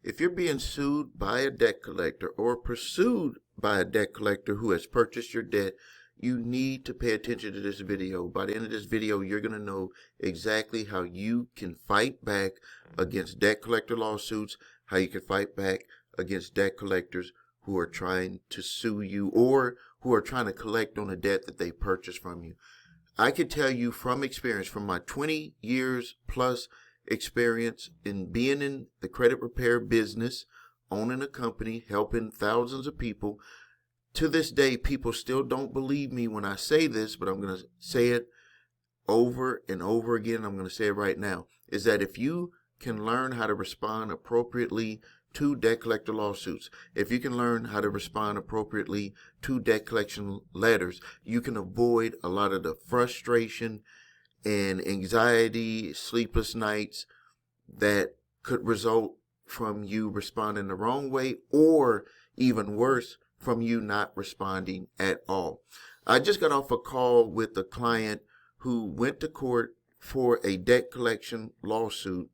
If you're being sued by a debt collector or pursued by a debt collector who has purchased your debt, you need to pay attention to this video. By the end of this video, you're going to know exactly how you can fight back against debt collector lawsuits, how you can fight back against debt collectors who are trying to sue you or who are trying to collect on a debt that they purchased from you. I can tell you from experience, from my 20 years plus experience in being in the credit repair business, owning a company, helping thousands of people. To this day, people still don't believe me when I say this, but I'm going to say it over and over again. I'm going to say it right now, is that if you can learn how to respond appropriately to debt collector lawsuits, if you can learn how to respond appropriately to debt collection letters, you can avoid a lot of the frustration and anxiety, sleepless nights that could result from you responding the wrong way, or even worse, from you not responding at all. I just got off a call with a client who went to court for a debt collection lawsuit,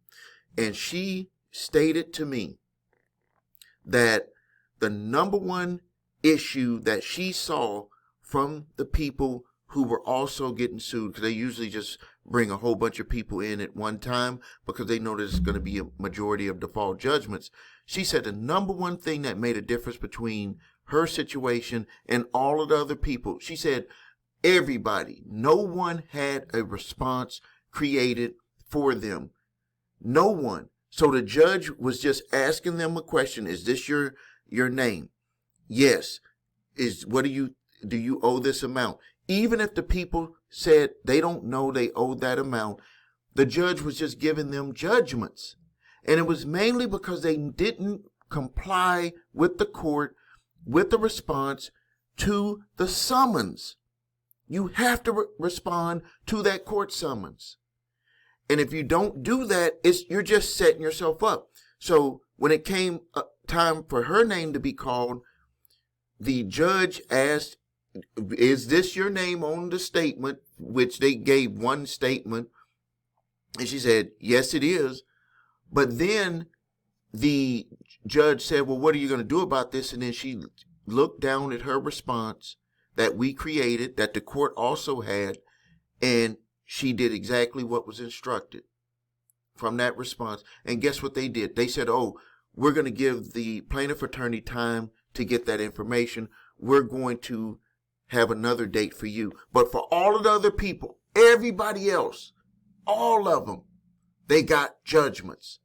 and she stated to me that the number one issue that she saw from the people who were also getting sued, because they usually just bring a whole bunch of people in at one time because they know there's going to be a majority of default judgments. She said the number one thing that made a difference between her situation and all of the other people, she said everybody, no one had a response created for them. No one. So the judge was just asking them a question. Is this your name? Yes. Do you owe this amount? Even if the people said they don't know they owed that amount, the judge was just giving them judgments. And it was mainly because they didn't comply with the court, with the response to the summons. You have to respond to that court summons. And if you don't do that, you're just setting yourself up. So when it came time for her name to be called, the judge asked, is this your name on the statement? Which they gave one statement. And she said, yes, it is. But then the judge said, well, what are you going to do about this? And then she looked down at her response that we created, that the court also had, and she did exactly what was instructed from that response. And guess what they did? They said, oh, we're going to give the plaintiff attorney time to get that information. We're going to have another date for you. But for all of the other people, everybody else, all of them, they got judgments.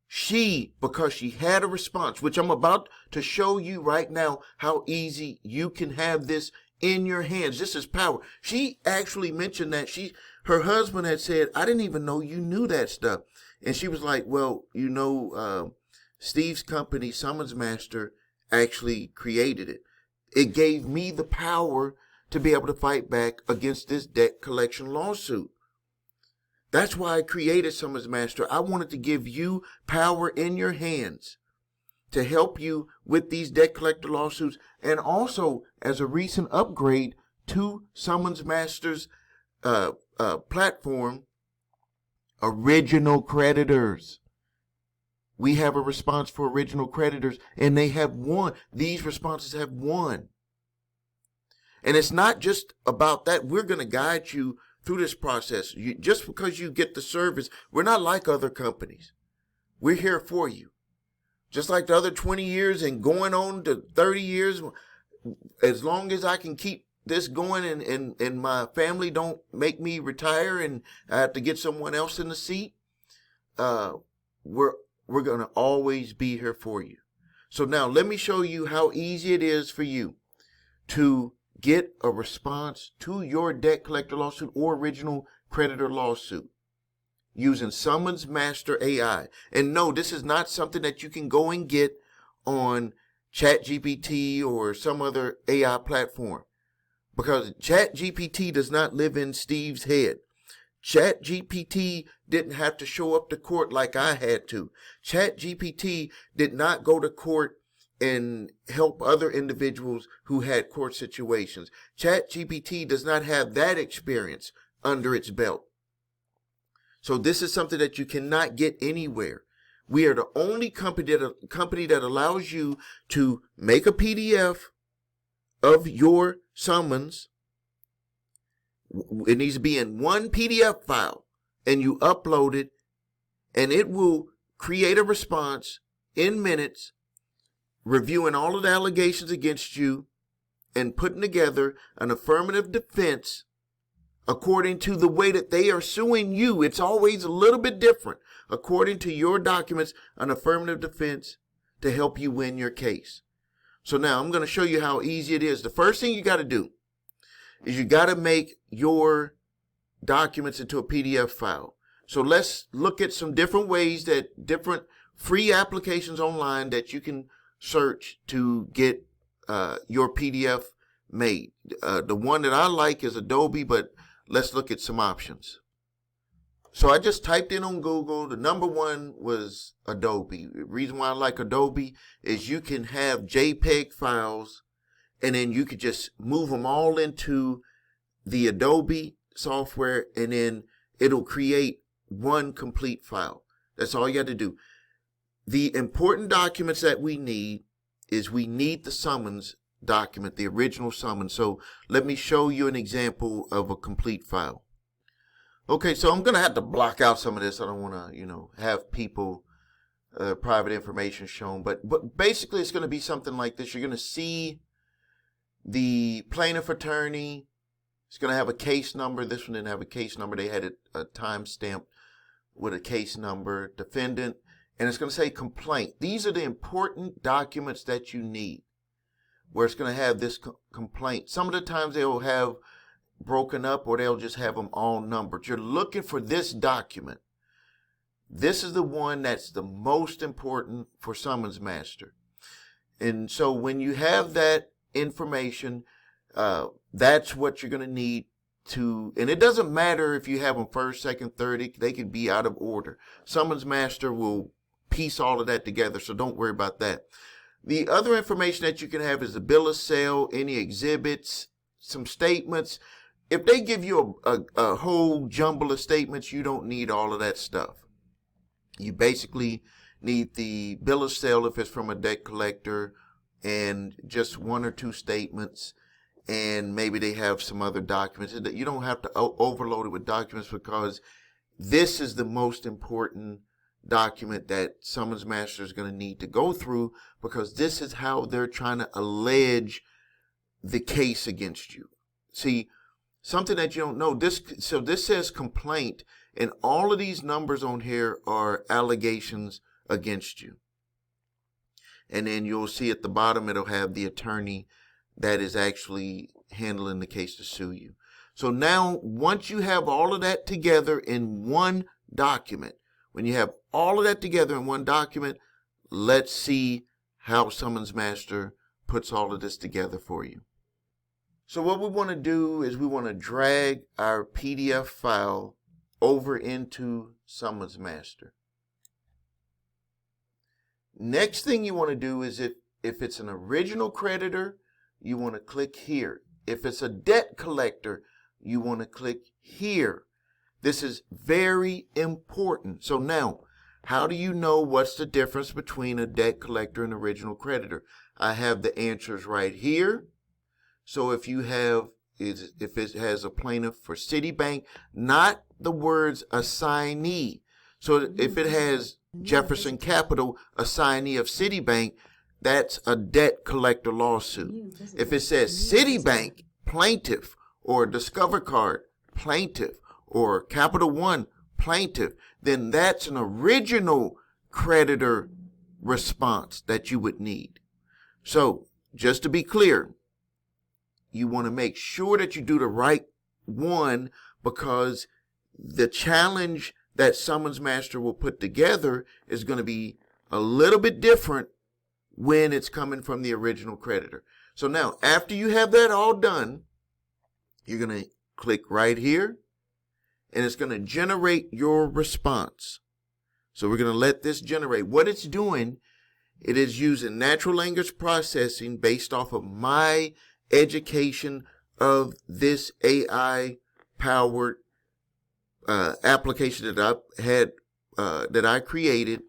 She, because she had a response, which I'm about to show you right now how easy you can have this in your hands. This is power. She actually mentioned that her husband had said, I didn't even know you knew that stuff. And she was like, well, Steve's company, Summons Master, actually created it. It gave me the power to be able to fight back against this debt collection lawsuit. That's why I created Summons Master. I wanted to give you power in your hands to help you with these debt collector lawsuits, and also as a recent upgrade to Summons Master's platform, original creditors. We have a response for original creditors, and they have won. These responses have won. And it's not just about that. We're going to guide you through this process. Just because you get the service, we're not like other companies. We're here for you. Just like the other 20 years and going on to 30 years, as long as I can keep this going and my family don't make me retire and I have to get someone else in the seat, we're going to always be here for you. So now let me show you how easy it is for you to get a response to your debt collector lawsuit or original creditor lawsuit using Summons Master AI. And no, this is not something that you can go and get on ChatGPT or some other AI platform, because ChatGPT does not live in Steve's head. ChatGPT didn't have to show up to court like I had to. ChatGPT did not go to court and help other individuals who had court situations. ChatGPT does not have that experience under its belt. So this is something that you cannot get anywhere. We are the only company that allows you to make a PDF of your summons. It needs to be in one PDF file, and you upload it, and it will create a response in minutes, reviewing all of the allegations against you and putting together an affirmative defense according to the way that they are suing you. It's always a little bit different. According to your documents, an affirmative defense to help you win your case. So now I'm going to show you how easy it is. The first thing you got to do is you got to make your documents into a PDF file. So let's look at some different ways, that different free applications online that you can search to get your PDF made. The one that I like is Adobe, but let's look at some options. So I just typed in on Google. The number one was Adobe. The reason why I like Adobe is you can have JPEG files, and then you could just move them all into the Adobe software, and then it'll create one complete file. That's all you got to do. The important documents that we need is we need the summons document, the original summons. So let me show you an example of a complete file. Okay, so I'm going to have to block out some of this. I don't want to, have people private information shown, but basically it's going to be something like this. You're going to see the plaintiff attorney. It's going to have a case number. This one didn't have a case number. They had a timestamp with a case number, defendant, and it's going to say complaint. These are the important documents that you need, where it's going to have this complaint. Some of the times they'll have broken up, or they'll just have them all numbered. You're looking for this document. This is the one that's the most important for summons master. And so when you have that information, that's what you're going to need to, and it doesn't matter if you have them first, second, third, they can be out of order. Summons master will piece all of that together, so don't worry about that. The other information that you can have is the bill of sale, any exhibits, some statements. If they give you a whole jumble of statements, you don't need all of that stuff. You basically need the bill of sale if it's from a debt collector, and just one or two statements, and maybe they have some other documents. You don't have to overload it with documents, because this is the most important document that summons master is going to need to go through, because this is how they're trying to allege the case against you. See, something that you don't know, this says complaint, and all of these numbers on here are allegations against you. And then you'll see at the bottom, it'll have the attorney that is actually handling the case to sue you. So now, once you have all of that together in one document, when you have all of that together in one document, let's see how summons master puts all of this together for you. So what we want to do is we want to drag our PDF file over into summons master. Next thing you want to do is if it's an original creditor, you want to click here. If it's a debt collector, you want to click here. This is very important. So now, how do you know what's the difference between a debt collector and original creditor? I have the answers right here. So if it has a plaintiff for Citibank, not the words assignee. So if it has Jefferson Capital, assignee of Citibank, that's a debt collector lawsuit. If it says Citibank, plaintiff, or Discover Card, plaintiff, or Capital One, plaintiff, then that's an original creditor response that you would need. So just to be clear, you want to make sure that you do the right one, because the challenge that summons master will put together is going to be a little bit different when it's coming from the original creditor. So now, after you have that all done, you're going to click right here, and it's going to generate your response. So we're going to let this generate. What it's doing, it is using natural language processing based off of my education of this AI-powered application that I created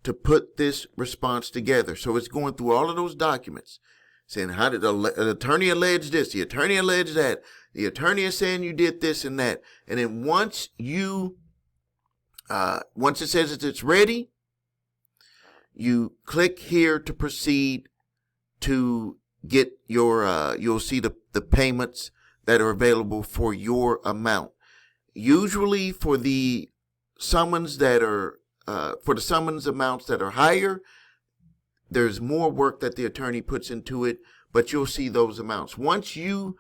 to put this response together. So it's going through all of those documents, saying, how did the attorney allege this? The attorney alleged that. The attorney is saying you did this and that. And then once it says it's ready, you click here to proceed to get your, you'll see the payments that are available for your amount. Usually for the summons that are, for the summons amounts that are higher, there's more work that the attorney puts into it, but you'll see those amounts. Once you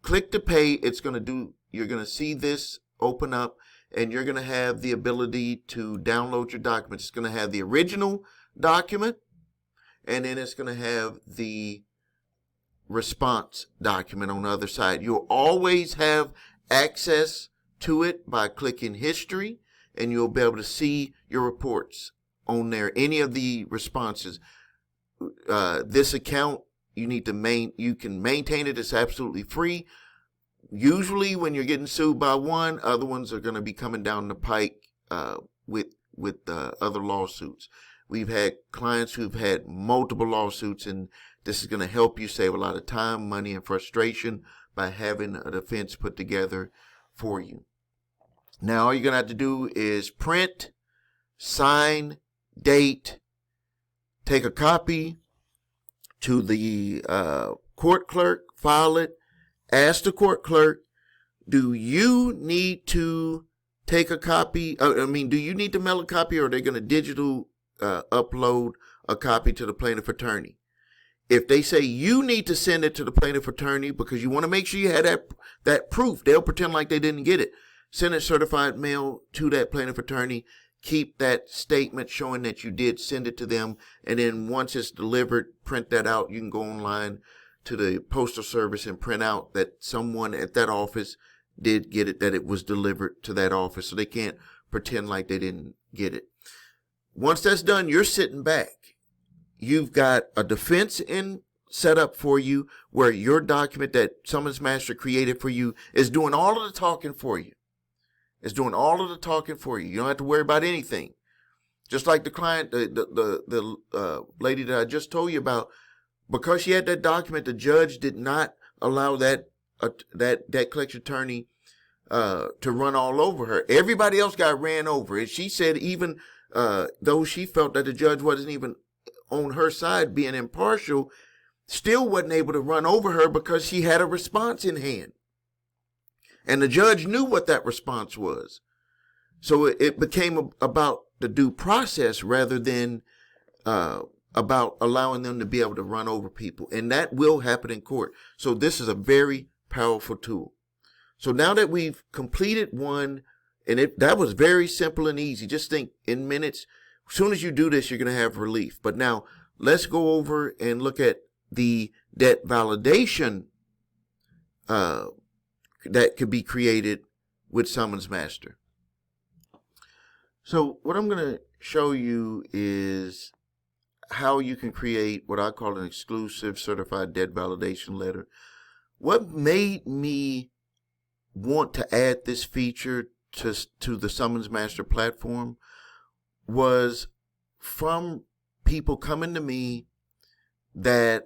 click to pay, you're going to see this open up, and you're going to have the ability to download your documents. It's going to have the original document, and then it's going to have the response document on the other side. You'll always have access to it by clicking history, and you'll be able to see your reports on there, any of the responses. This account, you can maintain it. It's absolutely free. Usually when you're getting sued by one, other ones are going to be coming down the pike with other lawsuits. We've had clients who've had multiple lawsuits, and this is going to help you save a lot of time, money, and frustration by having a defense put together for you. Now, all you're going to have to do is print, sign, date, take a copy to the court clerk, file it, ask the court clerk, do you need to take a copy? Do you need to mail a copy, or are they going to digital upload a copy to the plaintiff attorney? If they say you need to send it to the plaintiff attorney because you want to make sure you have that proof, they'll pretend like they didn't get it. Send it certified mail to that plaintiff attorney. Keep that statement showing that you did send it to them. And then once it's delivered, print that out. You can go online to the postal service and print out that someone at that office did get it, that it was delivered to that office. So they can't pretend like they didn't get it. Once that's done, you're sitting back. You've got a defense set up for you where your document that Summons Master created for you is doing all of the talking for you. It's doing all of the talking for you. You don't have to worry about anything. Just like the client, the lady that I just told you about, because she had that document, the judge did not allow that collection attorney to run all over her. Everybody else got ran over. And she said even though she felt that the judge wasn't even on her side being impartial, still wasn't able to run over her because she had a response in hand. And the judge knew what that response was. So it became about the due process rather than about allowing them to be able to run over people. And that will happen in court. So this is a very powerful tool. So now that we've completed one, and that was very simple and easy. Just think in minutes. As soon as you do this, you're going to have relief. But now let's go over and look at the debt validation that could be created with Summons Master. So what I'm going to show you is how you can create what I call an exclusive certified debt validation letter. What made me want to add this feature to the Summons Master platform was from people coming to me that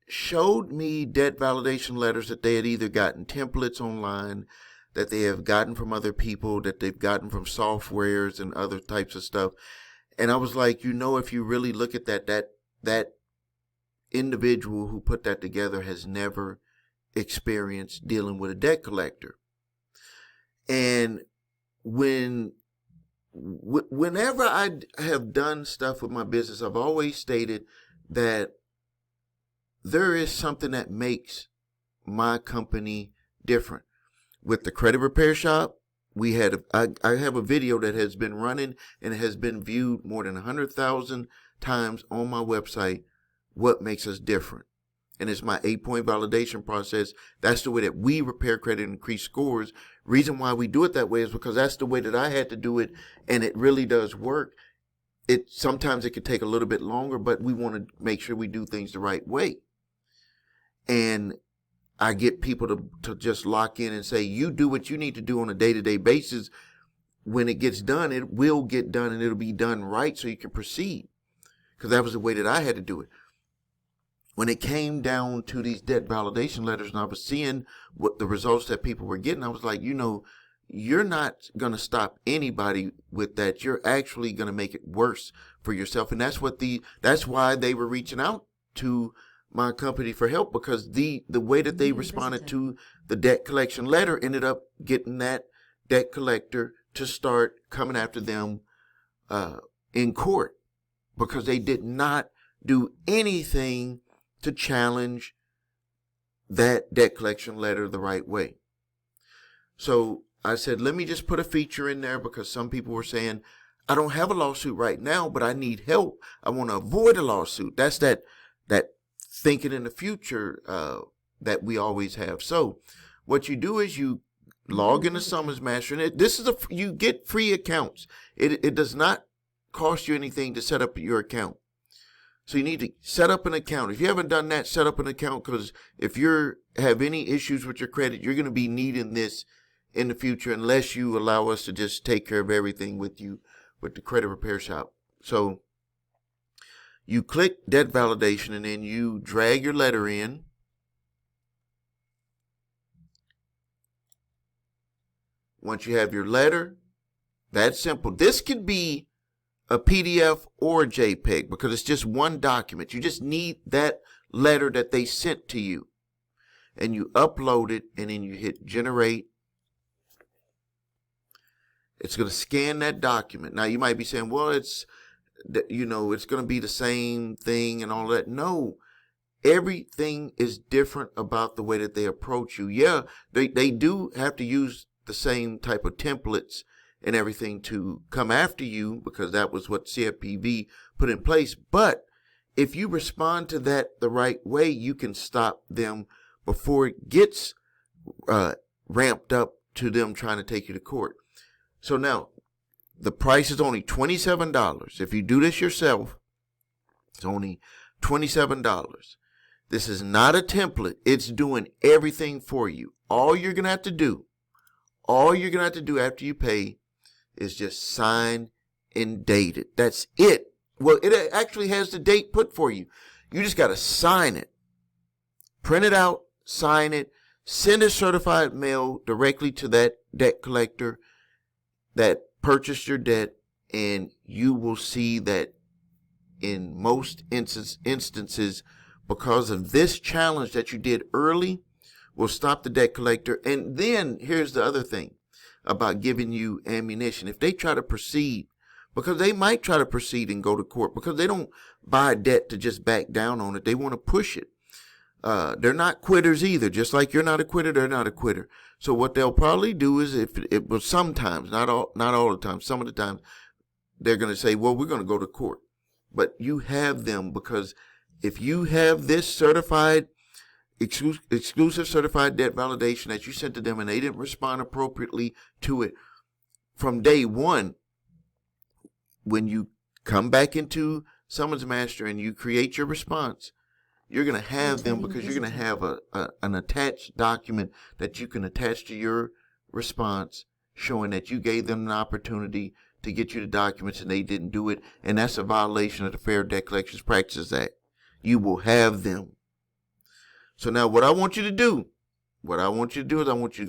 showed me debt validation letters that they had either gotten templates online, that they have gotten from other people, that they've gotten from softwares and other types of stuff. And I was like, if you really look at that individual who put that together has never experienced dealing with a debt collector. And whenever I have done stuff with my business, I've always stated that there is something that makes my company different. With the credit repair shop, I have a video that has been running and has been viewed more than 100,000 times on my website. What makes us different? And it's my 8-point validation process. That's the way that we repair credit and increase scores. Reason why we do it that way is because that's the way that I had to do it, and it really does work. Sometimes it could take a little bit longer, but we want to make sure we do things the right way. And I get people to just lock in and say, you do what you need to do on a day-to-day basis. when it gets done, it will get done, and it'll be done right so you can proceed. Because that was the way that I had to do it. When it came down to these debt validation letters and I was seeing what the results that people were getting, I was like, you're not going to stop anybody with that. You're actually going to make it worse for yourself. And that's why they were reaching out to my company for help, because the way that they responded to the debt collection letter ended up getting that debt collector to start coming after them in court, because they did not do anything to challenge that debt collection letter the right way. So I said, let me just put a feature in there, because some people were saying, I don't have a lawsuit right now, but I need help. I want to avoid a lawsuit. That's that thinking in the future that we always have. So what you do is you log into Summons Master, and you get free accounts. It does not cost you anything to set up your account. So you need to set up an account. If you haven't done that, set up an account, because if you have any issues with your credit, you're going to be needing this in the future, unless you allow us to just take care of everything with you with the credit repair shop. So you click debt validation, and then you drag your letter in. Once you have your letter, that's simple. This could be a PDF or a JPEG, because it's just one document. You just need that letter that they sent to you, and you upload it, and then you hit generate. It's going to scan that document. Now you might be saying, well, it's going to be the same thing and all that. No, everything is different about the way that they approach you. Yeah, they do have to use the same type of templates and everything to come after you, because that was what CFPB put in place. But if you respond to that the right way, you can stop them before it gets ramped up to them trying to take you to court. So now the price is only $27. If you do this yourself, it's only $27. This is not a template. It's doing everything for you. All you're going to have to do after you pay is just sign and date it. That's it. Well, it actually has the date put for you. You just got to sign it, print it out, sign it, send a certified mail directly to that debt collector that purchased your debt, and you will see that in most instances, because of this challenge that you did early, will stop the debt collector. And then here's the other thing about giving you ammunition. If they try to proceed, because they might try to proceed and go to court, because they don't buy debt to just back down on it. They want to push it. They're not quitters either. Just like you're not a quitter, they're not a quitter. So what they'll probably do is, sometimes, not all the time, some of the time, they're going to say, well, we're going to go to court. But you have them, because if you have this certified, exclusive certified debt validation that you sent to them, and they didn't respond appropriately to it from day one, when you come back into Summons Master and you create your response, you're going to have them, because you're going to have an attached document that you can attach to your response, showing that you gave them an opportunity to get you the documents and they didn't do it. And that's a violation of the Fair Debt Collections Practices Act. You will have them. So now what I want you to do is I want you to go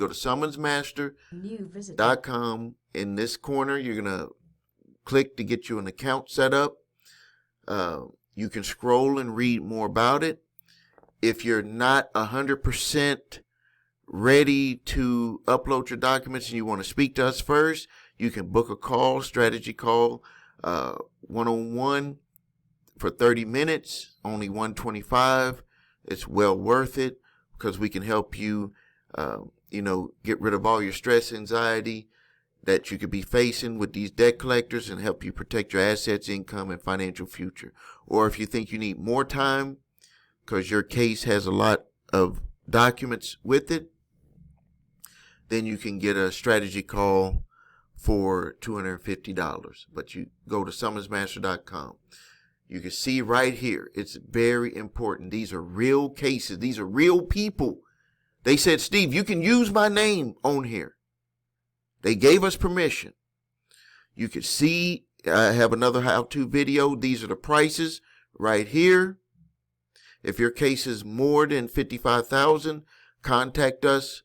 to summonsmaster.com. In this corner, you're going to click to get you an account set up. You can scroll and read more about it. If you're not 100% ready to upload your documents and you want to speak to us first, you can book a call, strategy call, one-on-one for 30 minutes, only $125. It's well worth it, because we can help you, get rid of all your stress, anxiety that you could be facing with these debt collectors, and help you protect your assets, income, and financial future. Or if you think you need more time because your case has a lot of documents with it, then you can get a strategy call for $250. But you go to summonsmaster.com. You can see right here, it's very important. These are real cases. These are real people. They said, Steve, you can use my name on here. They gave us permission. You can see I have another how-to video. These are the prices right here. If your case is more than $55,000, contact us.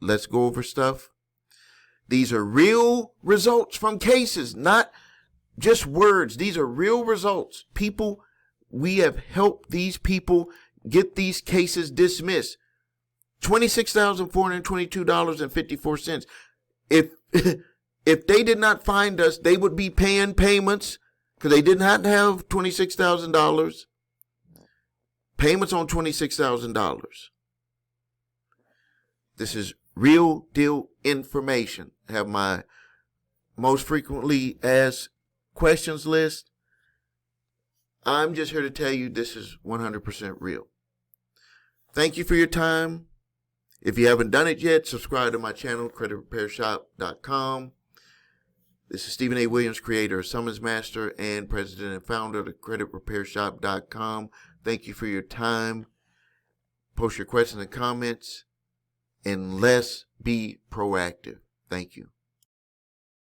Let's go over stuff. These are real results from cases, not just words. These are real results. People, we have helped these people get these cases dismissed. $26,422.54. If they did not find us, they would be paying payments because they did not have $26,000. Payments on $26,000. This is real deal information. I have my most frequently asked questions list. I'm just here to tell you this is 100% real. Thank you for your time. If you haven't done it yet, subscribe to my channel, creditrepairshop.com. This is Stephen A. Williams, creator, Summons Master, and president and founder of the creditrepairshop.com. Thank you for your time. Post your questions and comments, and let's be proactive. Thank you.